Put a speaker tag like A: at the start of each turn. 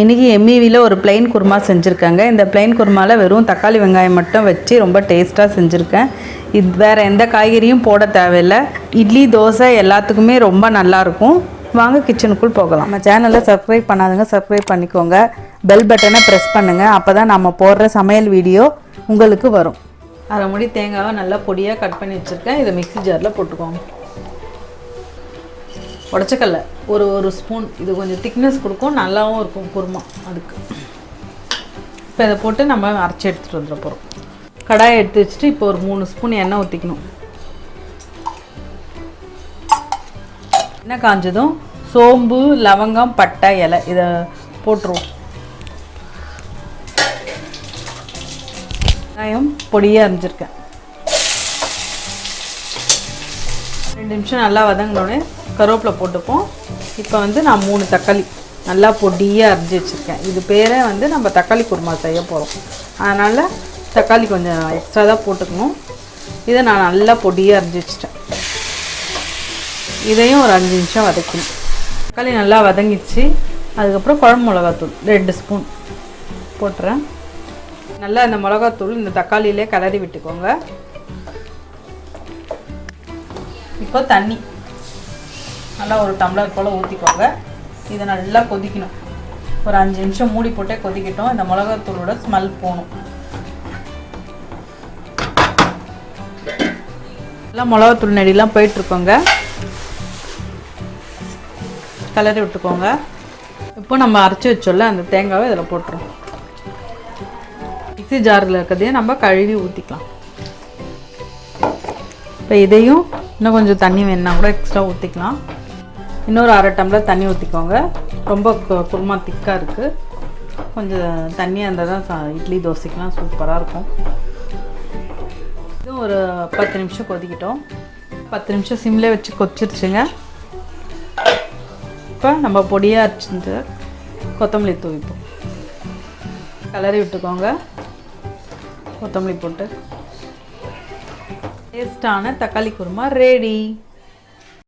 A: இன்றைக்கி எம்இவியில் ஒரு பிளெயின் குருமா செஞ்சுருக்கேங்க. இந்த பிளெயின் குருமாவில் வெறும் தக்காளி வெங்காயம் மட்டும் வச்சு ரொம்ப டேஸ்ட்டாக செஞ்சுருக்கேன். இது வேறு எந்த காய்கறியும் போட தேவையில்லை. இட்லி தோசை எல்லாத்துக்குமே ரொம்ப நல்லாயிருக்கும். வாங்க கிச்சனுக்குள் போகலாம். நம்ம சேனலை சப்ஸ்கிரைப் பண்ணாதுங்க, சப்ஸ்கிரைப் பண்ணிக்கோங்க. பெல் பட்டனை ப்ரெஸ் பண்ணுங்கள். அப்போ தான் நம்ம போடுற சமையல் வீடியோ உங்களுக்கு வரும். அரை முடி தேங்காவை நல்லா பொடியாக கட் பண்ணி வச்சுருக்கேன். இதை மிக்ஸி ஜாரில் போட்டுக்கோங்க. உடச்சக்கல்ல ஒரு ஸ்பூன், இது கொஞ்சம் திக்னஸ் கொடுக்கும், நல்லாவும் இருக்கும் குருமா. அதுக்கு இப்போ இதை போட்டு நம்ம அரைச்சி எடுத்துகிட்டு வந்துட போகிறோம். கடாயை எடுத்து வச்சுட்டு இப்போ ஒரு 3 ஸ்பூன் எண்ணெய் ஊற்றிக்கணும். எண்ணெய் காஞ்சதும் சோம்பு, லவங்கம், பட்டை, இலை இதை போட்டுருவோம். வெங்காயம் பொடியாக அரிஞ்சிருக்கேன். 2 நிமிஷம் நல்லா வதங்கினோடனே கருவேப்பிலை போட்டுப்போம். இப்போ நான் 3 தக்காளி நல்லா பொடியாக அரிஞ்சு வச்சுருக்கேன். இது பேரே நம்ம தக்காளி குருமா செய்ய போகிறோம். அதனால் தக்காளி கொஞ்சம் எக்ஸ்ட்ரா தான் போட்டுக்கணும். இதை நான் நல்லா பொடியாக அரிஞ்சு வச்சிட்டேன். இதையும் ஒரு 5 நிமிஷம் வதக்கணும். தக்காளி நல்லா வதங்கிடுச்சு. அதுக்கப்புறம் குழம்பு மிளகாத்தூள் 2 ஸ்பூன் போட்டுறேன். நல்லா இந்த மிளகாத்தூள் இந்த தக்காளியிலே கிளறி விட்டுக்கோங்க. இப்போ தண்ணி நல்லா ஒரு டம்ளர் போல் ஊற்றிக்கோங்க. இதை நல்லா கொதிக்கணும். ஒரு 5 நிமிஷம் மூடி போட்டே கொதிக்கட்டும். இந்த மிளகாத்தூளோட ஸ்மெல் போகணும். நல்லா மிளகாத்தூள் நெடிலாம் போயிட்டுருக்கோங்க. கிளறி விட்டுக்கோங்க. இப்போ நம்ம அரைச்சி வச்சோல்ல அந்த தேங்காவை இதில் போட்டுருவோம். மிக்ஸி ஜாரில் இருக்கிறதையும் நம்ம கழுவி ஊற்றிக்கலாம். இப்போ இதையும் இன்னும் கொஞ்சம் தண்ணி வேணுன்னா கூட எக்ஸ்ட்ரா ஊற்றிக்கலாம். இன்னொரு அரை டம்ளர் தண்ணி ஊற்றிக்கோங்க. ரொம்ப குருமா திக்காக இருக்குது. கொஞ்சம் தண்ணியாக இருந்தால் தான் இட்லி தோசைக்கெலாம் சூப்பராக இருக்கும். இதுவும் ஒரு 10 நிமிஷம் கொதிக்கிட்டோம். 10 நிமிஷம் சிம்லேயே வச்சு கொதிச்சிருச்சுங்க. இப்போ நம்ம பொடியாக அரைச்சிட்டு கொத்தமல்லி தூவிப்போம். கிளறி விட்டுக்கோங்க. கொத்தமல்லி போட்டு டேஸ்டான தக்காளி குருமா ரெடி.